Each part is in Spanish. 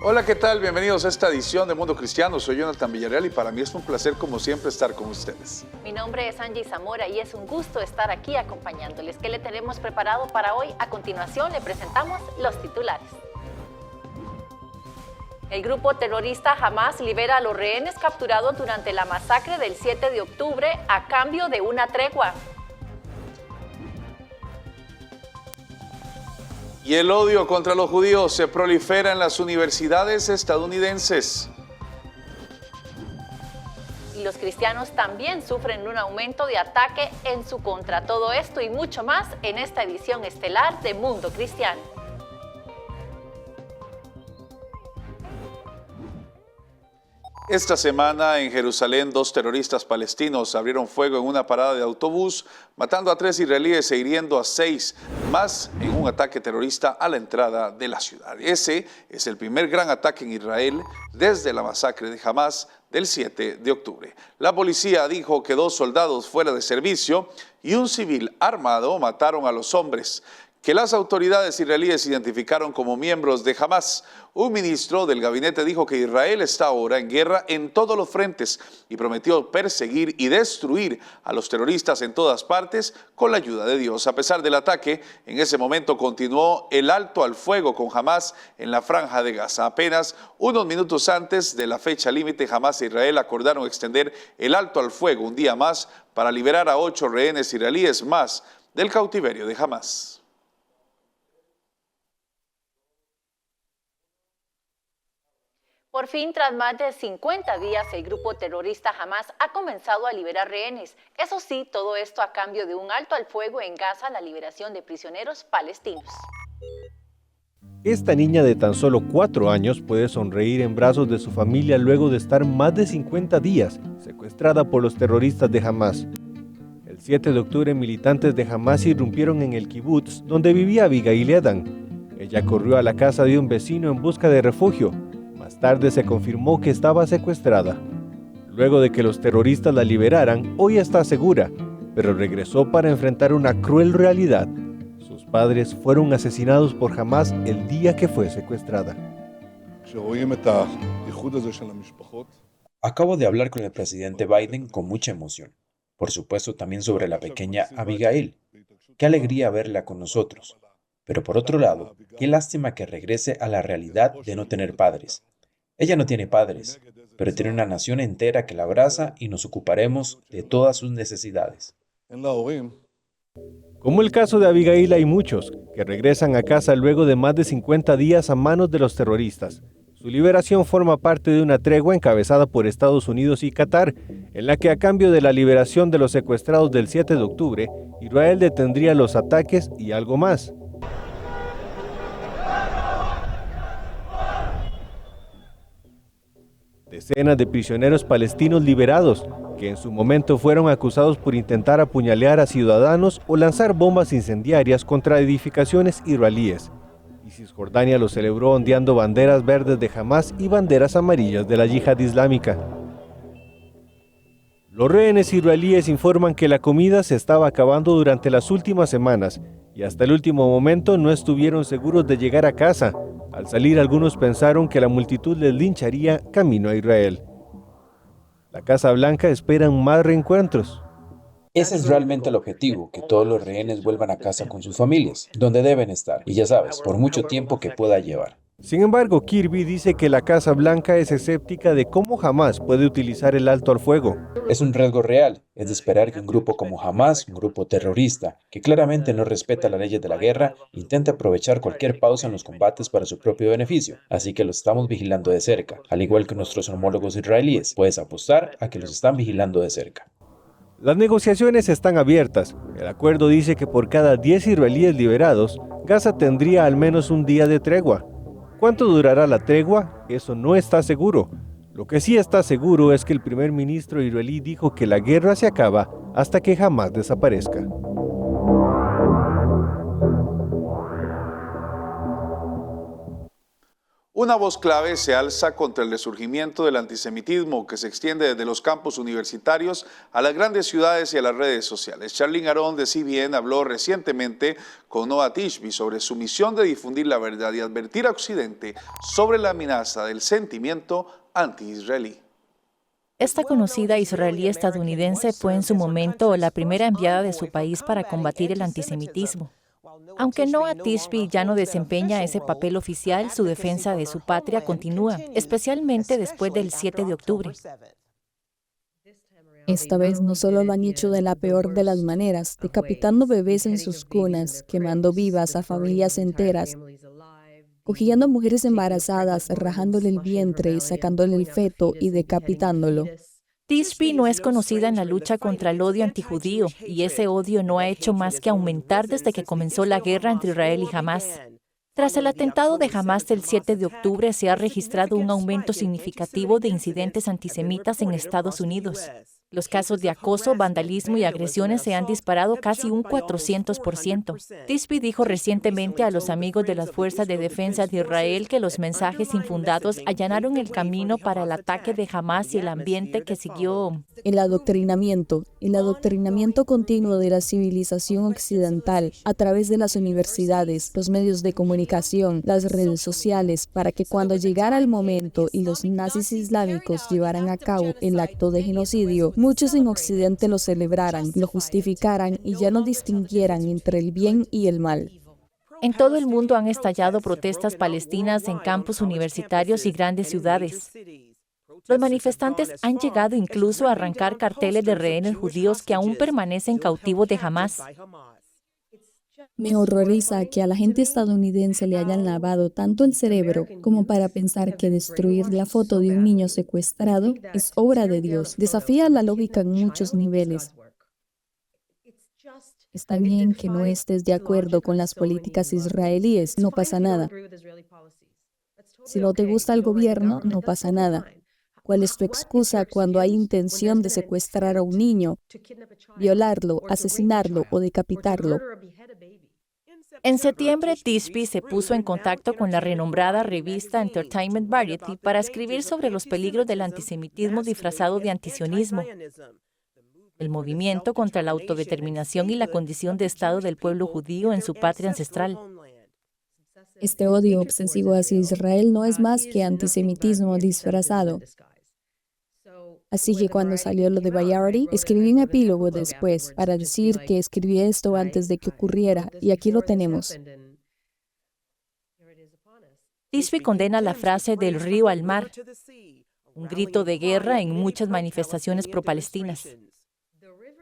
Hola, ¿qué tal? Bienvenidos a esta edición de Mundo Cristiano. Soy Jonathan Villarreal y para mí es un placer, como siempre, estar con ustedes. Mi nombre es Angie Zamora y es un gusto estar aquí acompañándoles. ¿Qué le tenemos preparado para hoy? A continuación le presentamos los titulares. El grupo terrorista Hamas libera a los rehenes capturados durante la masacre del 7 de octubre a cambio de una tregua. Y el odio contra los judíos se prolifera en las universidades estadounidenses. Y los cristianos también sufren un aumento de ataque en su contra. Todo esto y mucho más en esta edición estelar de Mundo Cristiano. Esta semana en Jerusalén, 2 terroristas palestinos abrieron fuego en una parada de autobús, matando a 3 israelíes e hiriendo a 6 más en un ataque terrorista a la entrada de la ciudad. Ese es el primer gran ataque en Israel desde la masacre de Hamas del 7 de octubre. La policía dijo que 2 soldados fuera de servicio y un civil armado mataron a los hombres que las autoridades israelíes identificaron como miembros de Hamas. Un ministro del gabinete dijo que Israel está ahora en guerra en todos los frentes y prometió perseguir y destruir a los terroristas en todas partes con la ayuda de Dios. A pesar del ataque, en ese momento continuó el alto al fuego con Hamas en la franja de Gaza. Apenas unos minutos antes de la fecha límite, Hamas e Israel acordaron extender el alto al fuego un día más para liberar a 8 rehenes israelíes más del cautiverio de Hamas. Por fin, tras más de 50 días, el grupo terrorista Hamas ha comenzado a liberar rehenes. Eso sí, todo esto a cambio de un alto al fuego en Gaza, la liberación de prisioneros palestinos. Esta niña de tan solo 4 años puede sonreír en brazos de su familia luego de estar más de 50 días secuestrada por los terroristas de Hamas. El 7 de octubre, militantes de Hamas irrumpieron en el kibutz donde vivía Abigail Edan. Ella corrió a la casa de un vecino en busca de refugio. Más tarde se confirmó que estaba secuestrada. Luego de que los terroristas la liberaran, hoy está segura, pero regresó para enfrentar una cruel realidad. Sus padres fueron asesinados por Hamas el día que fue secuestrada. Acabo de hablar con el presidente Biden con mucha emoción. Por supuesto, también sobre la pequeña Abigail. Qué alegría verla con nosotros. Pero por otro lado, qué lástima que regrese a la realidad de no tener padres. Ella no tiene padres, pero tiene una nación entera que la abraza y nos ocuparemos de todas sus necesidades. Como el caso de Abigail, hay muchos que regresan a casa luego de más de 50 días a manos de los terroristas. Su liberación forma parte de una tregua encabezada por Estados Unidos y Qatar, en la que a cambio de la liberación de los secuestrados del 7 de octubre, Israel detendría los ataques y algo más. Decenas de prisioneros palestinos liberados, que en su momento fueron acusados por intentar apuñalear a ciudadanos o lanzar bombas incendiarias contra edificaciones israelíes. Y Cisjordania lo celebró ondeando banderas verdes de Hamas y banderas amarillas de la yihad islámica. Los rehenes israelíes informan que la comida se estaba acabando durante las últimas semanas y hasta el último momento no estuvieron seguros de llegar a casa. Al salir, algunos pensaron que la multitud les lincharía camino a Israel. La Casa Blanca espera más reencuentros. Ese es realmente el objetivo, que todos los rehenes vuelvan a casa con sus familias, donde deben estar, y ya sabes, por mucho tiempo que pueda llevar. Sin embargo, Kirby dice que la Casa Blanca es escéptica de cómo Hamas puede utilizar el alto al fuego. Es un riesgo real, es de esperar que un grupo como Hamas, un grupo terrorista, que claramente no respeta las leyes de la guerra, intente aprovechar cualquier pausa en los combates para su propio beneficio. Así que los estamos vigilando de cerca, al igual que nuestros homólogos israelíes. Puedes apostar a que los están vigilando de cerca. Las negociaciones están abiertas. El acuerdo dice que por cada 10 israelíes liberados, Gaza tendría al menos un día de tregua. ¿Cuánto durará la tregua? Eso no está seguro. Lo que sí está seguro es que el primer ministro israelí dijo que la guerra se acaba hasta que Hamas desaparezca. Una voz clave se alza contra el resurgimiento del antisemitismo que se extiende desde los campus universitarios a las grandes ciudades y a las redes sociales. Charlene Aarón de CBN habló recientemente con Noah Tishby sobre su misión de difundir la verdad y advertir a Occidente sobre la amenaza del sentimiento anti-israelí. Esta conocida israelí estadounidense fue en su momento la primera enviada de su país para combatir el antisemitismo. Aunque Noah Tishby ya no desempeña ese papel oficial, su defensa de su patria continúa, especialmente después del 7 de octubre. Esta vez no solo lo han hecho de la peor de las maneras, decapitando bebés en sus cunas, quemando vivas a familias enteras, cogiendo a mujeres embarazadas, rajándole el vientre y sacándole el feto y decapitándolo. Tishby no es conocida en la lucha contra el odio antijudío, y ese odio no ha hecho más que aumentar desde que comenzó la guerra entre Israel y Hamás. Tras el atentado de Hamás del 7 de octubre, se ha registrado un aumento significativo de incidentes antisemitas en Estados Unidos. Los casos de acoso, vandalismo y agresiones se han disparado casi un 400%. Tishby dijo recientemente a los amigos de las Fuerzas de Defensa de Israel que los mensajes infundados allanaron el camino para el ataque de Hamás y el ambiente que siguió. El adoctrinamiento continuo de la civilización occidental a través de las universidades, los medios de comunicación, las redes sociales, para que cuando llegara el momento y los nazis islámicos llevaran a cabo el acto de genocidio, muchos en Occidente lo celebraran, lo justificaran y ya no distinguieran entre el bien y el mal. En todo el mundo han estallado protestas palestinas en campus universitarios y grandes ciudades. Los manifestantes han llegado incluso a arrancar carteles de rehenes judíos que aún permanecen cautivos de Hamás. Me horroriza que a la gente estadounidense le hayan lavado tanto el cerebro como para pensar que destruir la foto de un niño secuestrado es obra de Dios. Desafía la lógica en muchos niveles. Está bien que no estés de acuerdo con las políticas israelíes, no pasa nada. Si no te gusta el gobierno, no pasa nada. ¿Cuál es tu excusa cuando hay intención de secuestrar a un niño, violarlo, asesinarlo o decapitarlo? En septiembre, Tishby se puso en contacto con la renombrada revista Entertainment Variety para escribir sobre los peligros del antisemitismo disfrazado de antisionismo, el movimiento contra la autodeterminación y la condición de Estado del pueblo judío en su patria ancestral. Este odio obsesivo hacia Israel no es más que antisemitismo disfrazado. Así que cuando salió lo de Variety, escribí un epílogo después para decir que escribí esto antes de que ocurriera, y aquí lo tenemos. Tishby condena la frase del río al mar, un grito de guerra en muchas manifestaciones pro-palestinas.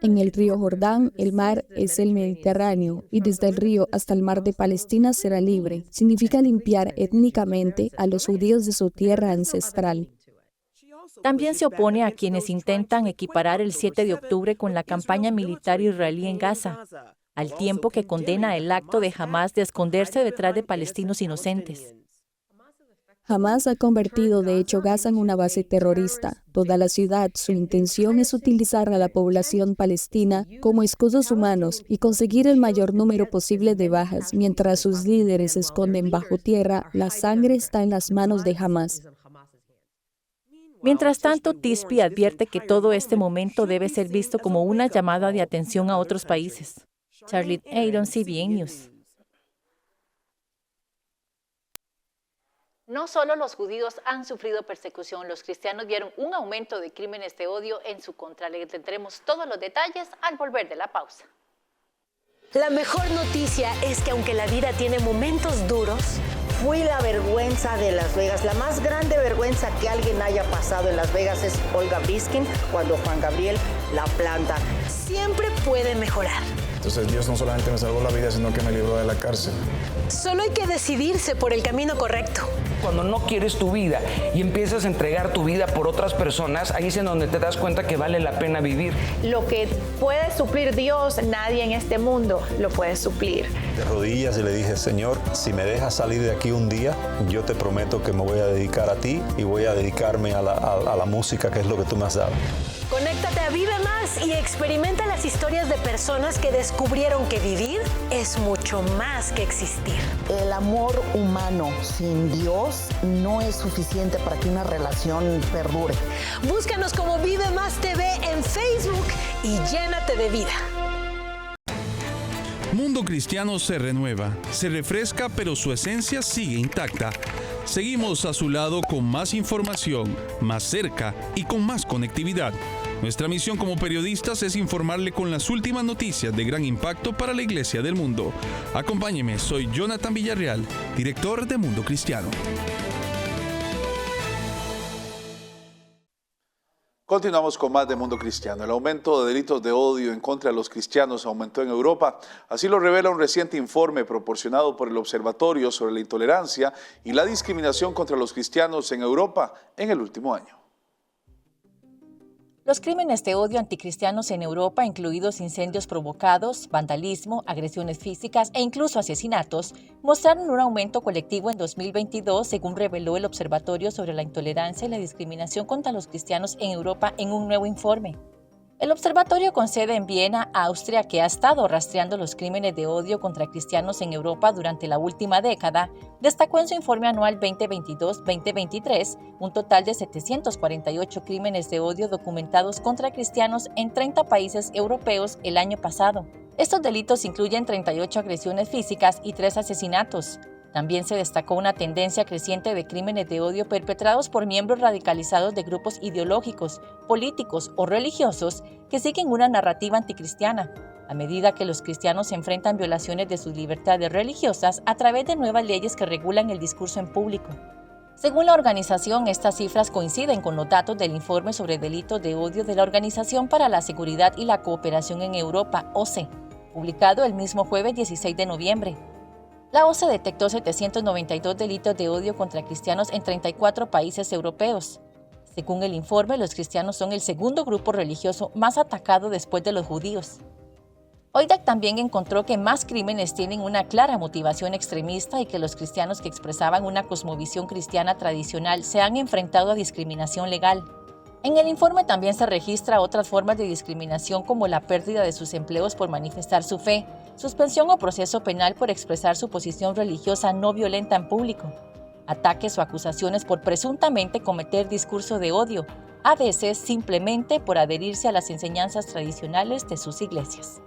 En el río Jordán, el mar es el Mediterráneo, y desde el río hasta el mar de Palestina será libre. Significa limpiar étnicamente a los judíos de su tierra ancestral. También se opone a quienes intentan equiparar el 7 de octubre con la campaña militar israelí en Gaza, al tiempo que condena el acto de Hamás de esconderse detrás de palestinos inocentes. Hamás ha convertido de hecho Gaza en una base terrorista. Toda la ciudad, su intención es utilizar a la población palestina como escudos humanos y conseguir el mayor número posible de bajas, mientras sus líderes se esconden bajo tierra. La sangre está en las manos de Hamás. Mientras tanto, Tishby advierte que todo este momento debe ser visto como una llamada de atención a otros países. Charlene Aarón, CBN News. No solo los judíos han sufrido persecución, los cristianos vieron un aumento de crímenes de odio en su contra. Le tendremos todos los detalles al volver de la pausa. La mejor noticia es que aunque la vida tiene momentos duros, fui la vergüenza de Las Vegas. La más grande vergüenza que alguien haya pasado en Las Vegas es Olga Briskin cuando Juan Gabriel la planta. siempre puede mejorar. Entonces Dios no solamente me salvó la vida, sino que me libró de la cárcel. Solo hay que decidirse por el camino correcto. Cuando no quieres tu vida y empiezas a entregar tu vida por otras personas, ahí es en donde te das cuenta que vale la pena vivir. Lo que puede suplir Dios, nadie en este mundo lo puede suplir. De rodillas y le dije, Señor, si me dejas salir de aquí un día, yo te prometo que me voy a dedicar a ti y voy a dedicarme a la música, que es lo que tú me has dado. Conéctate a Vive Más y experimenta las historias de personas que descubrieron que vivir es mucho más que existir. El amor humano sin Dios no es suficiente para que una relación perdure. Búscanos como Vive Más TV en Facebook y llénate de vida. Mundo Cristiano se renueva, se refresca, pero su esencia sigue intacta. Seguimos a su lado con más información, más cerca y con más conectividad. Nuestra misión como periodistas es informarle con las últimas noticias de gran impacto para la Iglesia del mundo. Acompáñeme, soy Jonathan Villarreal, director de Mundo Cristiano. Continuamos con más de Mundo Cristiano. El aumento de delitos de odio en contra de los cristianos aumentó en Europa. Así lo revela un reciente informe proporcionado por el Observatorio sobre la Intolerancia y la Discriminación contra los Cristianos en Europa en el último año. Los crímenes de odio anticristianos en Europa, incluidos incendios provocados, vandalismo, agresiones físicas e incluso asesinatos, mostraron un aumento colectivo en 2022, según reveló el Observatorio sobre la Intolerancia y la Discriminación contra los Cristianos en Europa en un nuevo informe. El observatorio con sede en Viena, Austria, que ha estado rastreando los crímenes de odio contra cristianos en Europa durante la última década, destacó en su informe anual 2022-2023 un total de 748 crímenes de odio documentados contra cristianos en 30 países europeos el año pasado. Estos delitos incluyen 38 agresiones físicas y 3 asesinatos. También se destacó una tendencia creciente de crímenes de odio perpetrados por miembros radicalizados de grupos ideológicos, políticos o religiosos que siguen una narrativa anticristiana, a medida que los cristianos enfrentan violaciones de sus libertades religiosas a través de nuevas leyes que regulan el discurso en público. Según la organización, estas cifras coinciden con los datos del informe sobre delitos de odio de la Organización para la Seguridad y la Cooperación en Europa, OSCE, publicado el mismo jueves 16 de noviembre. La OSCE detectó 792 delitos de odio contra cristianos en 34 países europeos. Según el informe, los cristianos son el segundo grupo religioso más atacado después de los judíos. OIDAC también encontró que más crímenes tienen una clara motivación extremista y que los cristianos que expresaban una cosmovisión cristiana tradicional se han enfrentado a discriminación legal. En el informe también se registra otras formas de discriminación como la pérdida de sus empleos por manifestar su fe, suspensión o proceso penal por expresar su posición religiosa no violenta en público, ataques o acusaciones por presuntamente cometer discurso de odio, a veces simplemente por adherirse a las enseñanzas tradicionales de sus iglesias.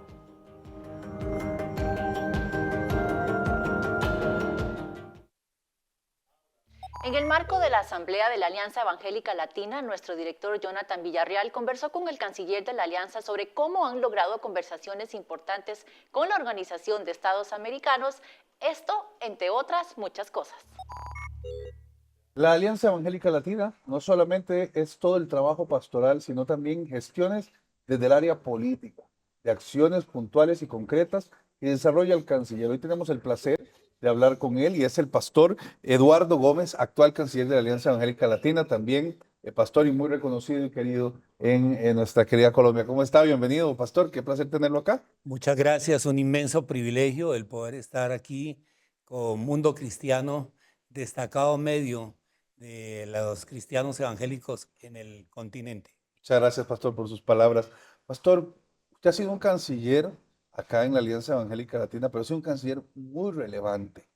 En el marco de la Asamblea de la Alianza Evangélica Latina, nuestro director Jonathan Villarreal conversó con el canciller de la Alianza sobre cómo han logrado conversaciones importantes con la Organización de Estados Americanos, esto entre otras muchas cosas. La Alianza Evangélica Latina no solamente es todo el trabajo pastoral, sino también gestiones desde el área política, de acciones puntuales y concretas que desarrolla el canciller. Hoy tenemos el placer de hablar con él y es el pastor Eduardo Gómez, actual canciller de la Alianza Evangélica Latina, también pastor y muy reconocido y querido en nuestra querida Colombia. ¿Cómo está? Bienvenido, pastor, qué placer tenerlo acá. Muchas gracias, un inmenso privilegio el poder estar aquí con Mundo Cristiano, destacado medio de los cristianos evangélicos en el continente. Muchas gracias, pastor, por sus palabras. Pastor, usted ha sido un canciller acá en la Alianza Evangélica Latina, pero es un canciller muy relevante.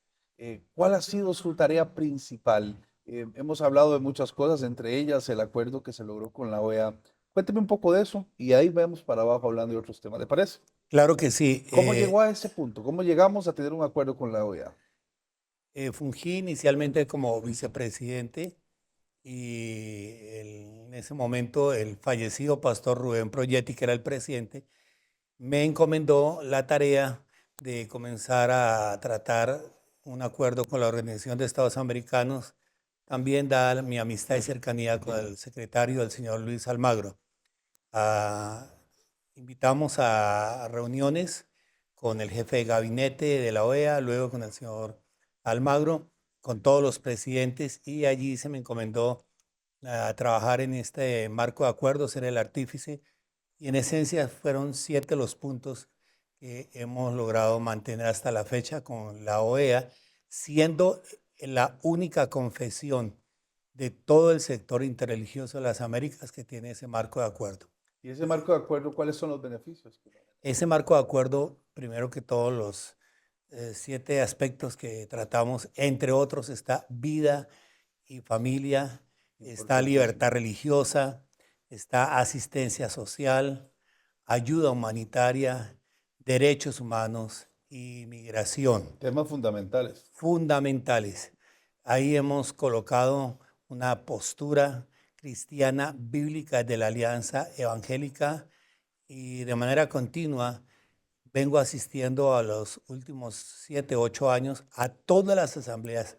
¿Cuál ha sido su tarea principal? Hemos hablado de muchas cosas, entre ellas el acuerdo que se logró con la OEA. Cuénteme un poco de eso y ahí vemos para abajo hablando de otros temas, ¿le parece? Claro que sí. ¿Cómo llegó a ese punto? ¿Cómo llegamos a tener un acuerdo con la OEA? Fungí inicialmente como vicepresidente y en ese momento el fallecido pastor Rubén Proyetti, que era el presidente, me encomendó la tarea de comenzar a tratar un acuerdo con la Organización de Estados Americanos, también dada mi amistad y cercanía con el secretario, el señor Luis Almagro. Invitamos a reuniones con el jefe de gabinete de la OEA, luego con el señor Almagro, con todos los presidentes, y allí se me encomendó a trabajar en este marco de acuerdo, ser el artífice. Y en esencia fueron 7 los puntos que hemos logrado mantener hasta la fecha con la OEA, siendo la única confesión de todo el sector interreligioso de las Américas que tiene ese marco de acuerdo. ¿Y ese marco de acuerdo, cuáles son los beneficios? Ese marco de acuerdo, primero que todos los 7 aspectos que tratamos, entre otros está vida y familia, está libertad religiosa, está asistencia social, ayuda humanitaria, derechos humanos y migración. Temas fundamentales. Fundamentales. Ahí hemos colocado una postura cristiana bíblica de la Alianza Evangélica y de manera continua vengo asistiendo a los últimos 7, 8 años a todas las asambleas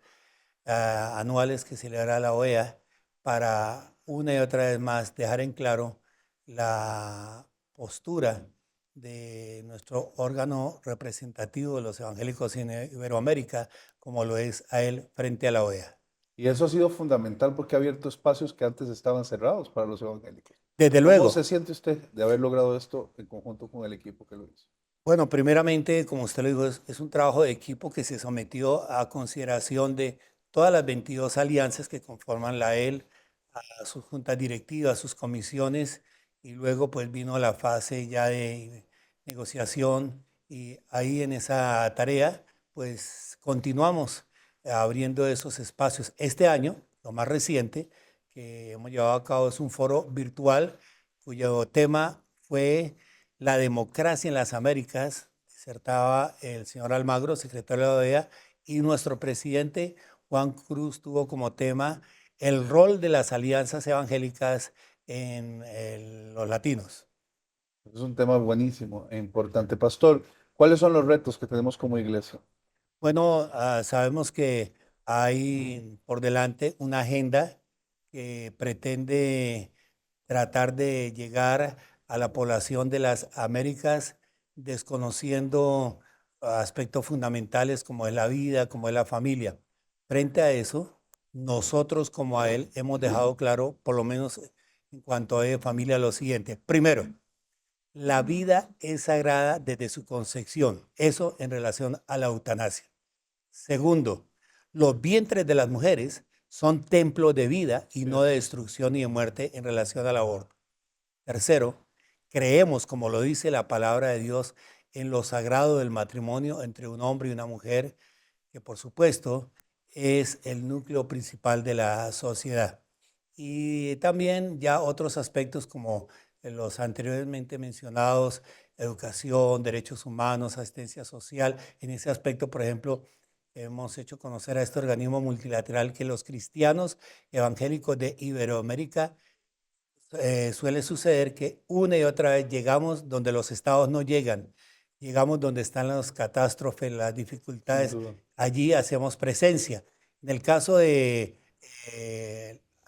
anuales que celebra la OEA para una y otra vez más dejar en claro la postura de nuestro órgano representativo de los evangélicos en Iberoamérica, como lo es AEL frente a la OEA. Y eso ha sido fundamental porque ha abierto espacios que antes estaban cerrados para los evangélicos. Desde luego. ¿Cómo se siente usted de haber logrado esto en conjunto con el equipo que lo hizo? Bueno, primeramente, como usted lo dijo, es un trabajo de equipo que se sometió a consideración de todas las 22 alianzas que conforman la AEL, a sus juntas directivas, a sus comisiones, y luego pues vino la fase ya de negociación, y ahí en esa tarea pues continuamos abriendo esos espacios. Este año, lo más reciente que hemos llevado a cabo es un foro virtual cuyo tema fue la democracia en las Américas. Disertaba el señor Almagro, secretario de la OEA, y nuestro presidente Juan Cruz tuvo como tema el rol de las alianzas evangélicas en los latinos. Es un tema buenísimo e importante. Pastor, ¿cuáles son los retos que tenemos como iglesia? Bueno, sabemos que hay por delante una agenda que pretende tratar de llegar a la población de las Américas desconociendo aspectos fundamentales como es la vida, como es la familia. Frente a eso, nosotros como AEL hemos dejado claro, por lo menos en cuanto a familia, lo siguiente. Primero, la vida es sagrada desde su concepción, eso en relación a la eutanasia. Segundo, los vientres de las mujeres son templos de vida y no de destrucción y de muerte en relación al aborto. Tercero, creemos, como lo dice la palabra de Dios, en lo sagrado del matrimonio entre un hombre y una mujer, que por supuesto es el núcleo principal de la sociedad. Y también ya otros aspectos como los anteriormente mencionados, educación, derechos humanos, asistencia social. En ese aspecto, por ejemplo, hemos hecho conocer a este organismo multilateral que los cristianos evangélicos de Iberoamérica suele suceder que una y otra vez llegamos donde los estados no llegan, llegamos donde están las catástrofes, las dificultades, allí hacemos presencia. En el caso de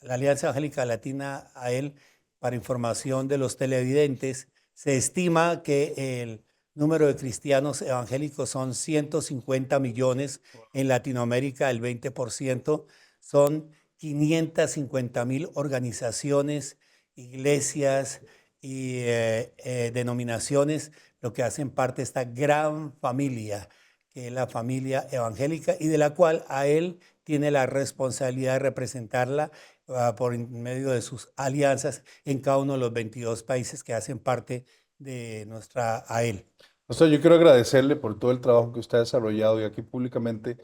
la Alianza Evangélica Latina AEL, para información de los televidentes, se estima que el número de cristianos evangélicos son 150 millones en Latinoamérica, el 20%, son 550,000 organizaciones, iglesias y denominaciones, lo que hacen parte de esta gran familia, que es la familia evangélica, y de la cual AEL tiene la responsabilidad de representarla por medio de sus alianzas en cada uno de los 22 países que hacen parte de nuestra AEL. Pastor, yo quiero agradecerle por todo el trabajo que usted ha desarrollado y aquí públicamente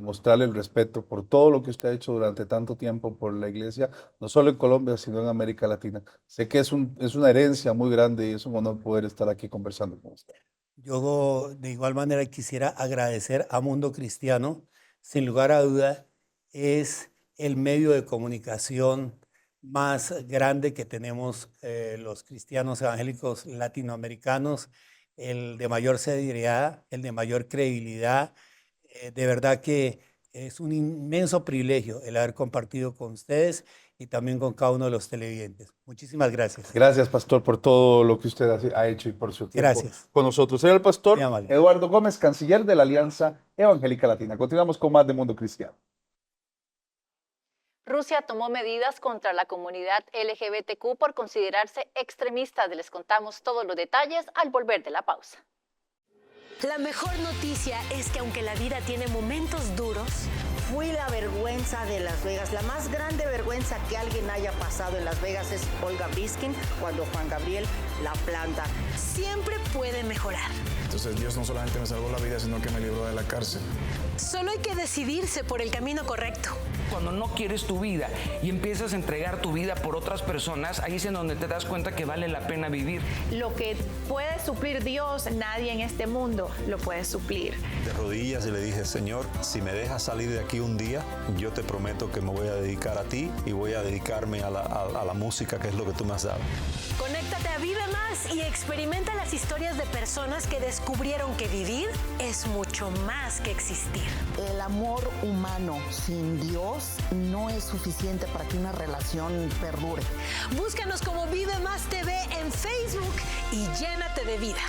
mostrarle el respeto por todo lo que usted ha hecho durante tanto tiempo por la iglesia, no solo en Colombia, sino en América Latina. Sé que es una herencia muy grande y es un honor poder estar aquí conversando con usted. Yo de igual manera quisiera agradecer a Mundo Cristiano. Sin lugar a duda, es el medio de comunicación más grande que tenemos los cristianos evangélicos latinoamericanos, el de mayor seriedad, el de mayor credibilidad. De verdad que es un inmenso privilegio el haber compartido con ustedes y también con cada uno de los televidentes. Muchísimas gracias. Gracias, pastor, por todo lo que usted ha hecho y por su tiempo con nosotros. Soy el pastor Eduardo Gómez, canciller de la Alianza Evangélica Latina. Continuamos con más de Mundo Cristiano. Rusia tomó medidas contra la comunidad LGBTQ por considerarse extremista. Les contamos todos los detalles al volver de la pausa. La mejor noticia es que aunque la vida tiene momentos duros, Fui la vergüenza de Las Vegas. La más grande vergüenza que alguien haya pasado en Las Vegas es Olga Briskin cuando Juan Gabriel la planta. Siempre puede mejorar. Entonces Dios no solamente me salvó la vida, sino que me libró de la cárcel. Solo hay que decidirse por el camino correcto. Cuando no quieres tu vida y empiezas a entregar tu vida por otras personas, ahí es en donde te das cuenta que vale la pena vivir. Lo que puede suplir Dios, nadie en este mundo lo puede suplir. De rodillas y le dije, Señor, si me dejas salir de aquí un día, yo te prometo que me voy a dedicar a ti y voy a dedicarme a la música, que es lo que tú me has dado. Conéctate a Vive Más y experimenta las historias de personas que descubrieron que vivir es mucho más que existir. El amor humano sin Dios no es suficiente para que una relación perdure. Búscanos como Vive Más TV en Facebook y llénate de vida.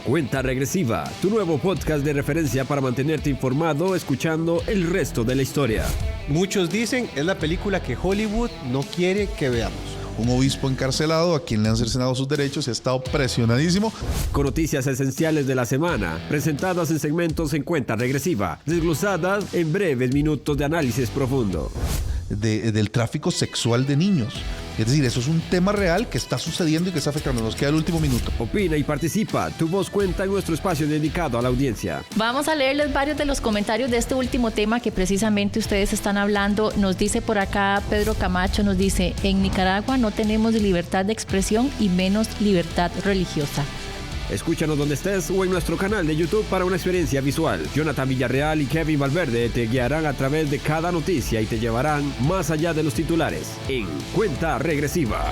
Cuenta Regresiva, tu nuevo podcast de referencia para mantenerte informado escuchando el resto de la historia. Muchos dicen es la película que Hollywood no quiere que veamos. Un obispo encarcelado a quien le han cercenado sus derechos y ha estado presionadísimo. Con noticias esenciales de la semana, presentadas en segmentos en Cuenta Regresiva, desglosadas en breves minutos de análisis profundo. Del tráfico sexual de niños. Es decir, eso es un tema real que está sucediendo y que está afectando. Nos queda el último minuto. Opina y participa. Tu voz cuenta en nuestro espacio dedicado a la audiencia. Vamos a leerles varios de los comentarios de este último tema que precisamente ustedes están hablando. Nos dice por acá Pedro Camacho, nos dice, en Nicaragua no tenemos libertad de expresión y menos libertad religiosa. Escúchanos donde estés o en nuestro canal de YouTube para una experiencia visual. Jonathan Villarreal y Kevin Valverde te guiarán a través de cada noticia y te llevarán más allá de los titulares en Cuenta Regresiva.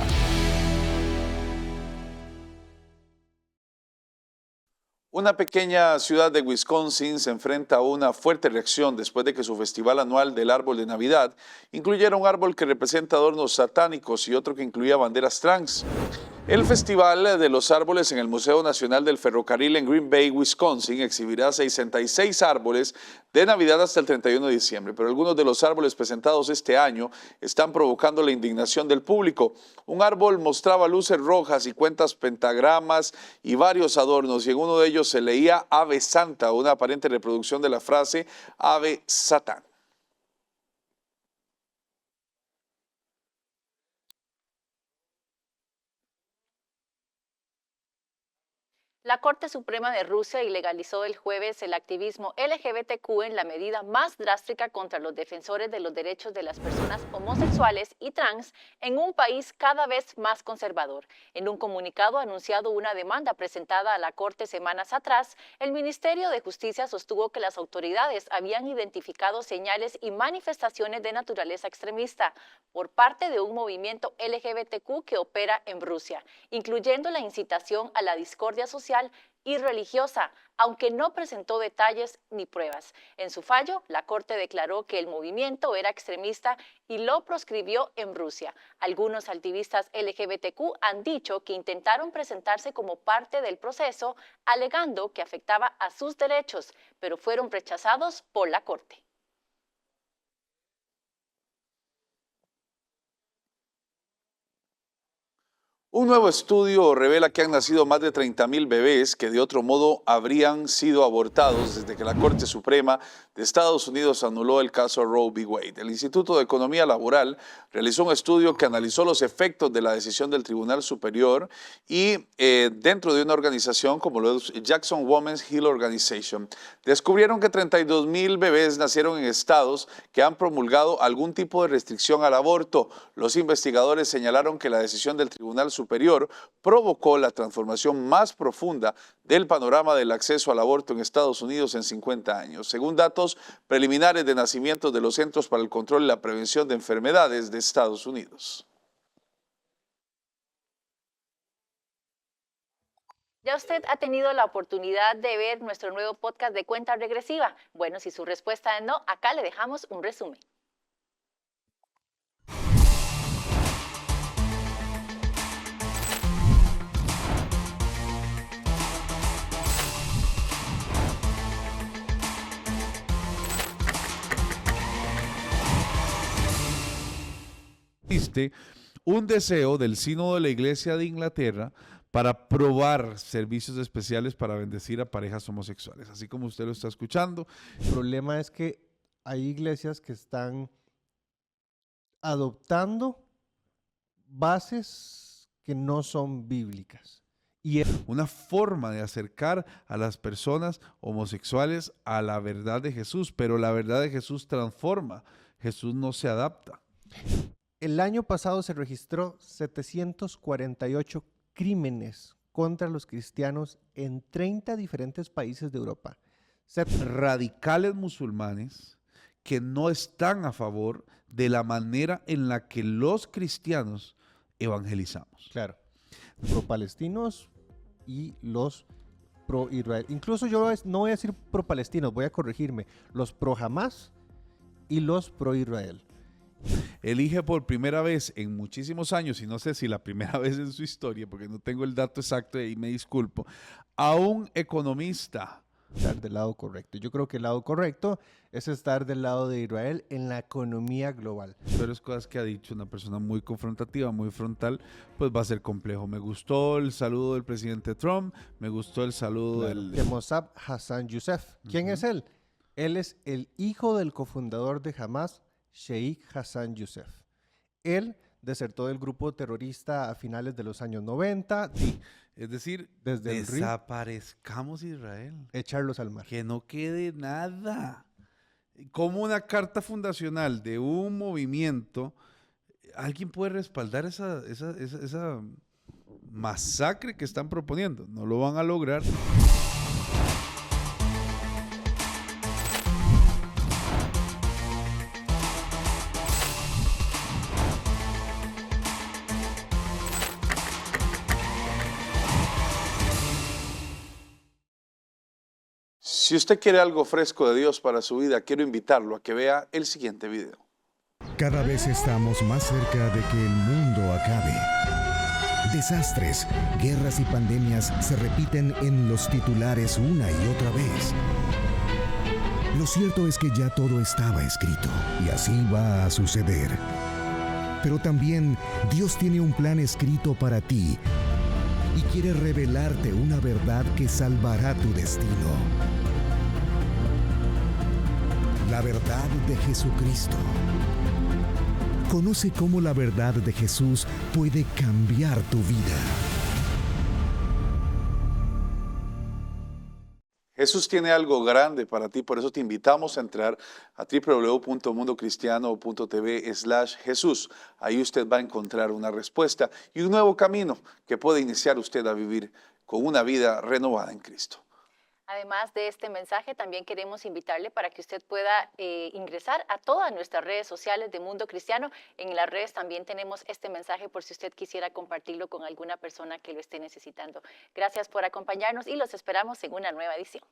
Una pequeña ciudad de Wisconsin se enfrenta a una fuerte reacción después de que su festival anual del árbol de Navidad incluyera un árbol que representa adornos satánicos y otro que incluía banderas trans. El Festival de los Árboles en el Museo Nacional del Ferrocarril en Green Bay, Wisconsin, exhibirá 66 árboles de Navidad hasta el 31 de diciembre, pero algunos de los árboles presentados este año están provocando la indignación del público. Un árbol mostraba luces rojas y cuentas pentagramas y varios adornos, y en uno de ellos se leía Ave Santa, una aparente reproducción de la frase Ave Satán. La Corte Suprema de Rusia ilegalizó el jueves el activismo LGBTQ en la medida más drástica contra los defensores de los derechos de las personas homosexuales y trans en un país cada vez más conservador. En un comunicado anunciado una demanda presentada a la Corte semanas atrás, el Ministerio de Justicia sostuvo que las autoridades habían identificado señales y manifestaciones de naturaleza extremista por parte de un movimiento LGBTQ que opera en Rusia, incluyendo la incitación a la discordia social y religiosa, aunque no presentó detalles ni pruebas. En su fallo, la Corte declaró que el movimiento era extremista y lo proscribió en Rusia. Algunos activistas LGBTQ han dicho que intentaron presentarse como parte del proceso, alegando que afectaba a sus derechos, pero fueron rechazados por la Corte. Un nuevo estudio revela que han nacido más de 30,000 bebés que de otro modo habrían sido abortados desde que la Corte Suprema de Estados Unidos anuló el caso Roe v. Wade. El Instituto de Economía Laboral realizó un estudio que analizó los efectos de la decisión del Tribunal Superior y dentro de una organización como lo es Jackson Women's Health Organization, descubrieron que 32,000 bebés nacieron en estados que han promulgado algún tipo de restricción al aborto. Los investigadores señalaron que la decisión del Tribunal Superior provocó la transformación más profunda del panorama del acceso al aborto en Estados Unidos en 50 años. Según datos preliminares de nacimientos de los Centros para el Control y la Prevención de Enfermedades de Estados Unidos. ¿Ya usted ha tenido la oportunidad de ver nuestro nuevo podcast de Cuenta Regresiva? Bueno, si su respuesta es no, acá le dejamos un resumen. Existe un deseo del Sínodo de la Iglesia de Inglaterra para probar servicios especiales para bendecir a parejas homosexuales, así como usted lo está escuchando. El problema es que hay iglesias que están adoptando bases que no son bíblicas. Y es una forma de acercar a las personas homosexuales a la verdad de Jesús, pero la verdad de Jesús transforma, Jesús no se adapta. El año pasado se registró 748 crímenes contra los cristianos en 30 diferentes países de Europa. Radicales musulmanes que no están a favor de la manera en la que los cristianos evangelizamos. Claro, pro-palestinos y los pro-Israel. Incluso yo no voy a decir pro-palestinos, voy a corregirme. Los pro-Hamas y los pro-Israel. Elige por primera vez en muchísimos años, y no sé si la primera vez en su historia, porque no tengo el dato exacto y me disculpo, a un economista. Estar del lado correcto. Yo creo que el lado correcto es estar del lado de Israel en la economía global. Pero es cosas que ha dicho una persona muy confrontativa, muy frontal, pues va a ser complejo. Me gustó el saludo del presidente Trump, me gustó el saludo de Mossab Hassan Youssef. ¿Quién es él? Él es el hijo del cofundador de Hamas, Sheikh Hassan Youssef. Él desertó del grupo terrorista a finales de los años 90. Sí, es decir, desde desaparezcamos Israel. Echarlos al mar. Que no quede nada. Como una carta fundacional de un movimiento, ¿alguien puede respaldar esa masacre que están proponiendo? No lo van a lograr. Si usted quiere algo fresco de Dios para su vida, quiero invitarlo a que vea el siguiente video. Cada vez estamos más cerca de que el mundo acabe. Desastres, guerras y pandemias se repiten en los titulares una y otra vez. Lo cierto es que ya todo estaba escrito y así va a suceder. Pero también Dios tiene un plan escrito para ti y quiere revelarte una verdad que salvará tu destino. La verdad de Jesucristo. Conoce cómo la verdad de Jesús puede cambiar tu vida. Jesús tiene algo grande para ti, por eso te invitamos a entrar a www.mundocristiano.tv/Jesús. Ahí usted va a encontrar una respuesta y un nuevo camino que puede iniciar usted a vivir con una vida renovada en Cristo. Además de este mensaje, también queremos invitarle para que usted pueda ingresar a todas nuestras redes sociales de Mundo Cristiano. En las redes también tenemos este mensaje por si usted quisiera compartirlo con alguna persona que lo esté necesitando. Gracias por acompañarnos y los esperamos en una nueva edición.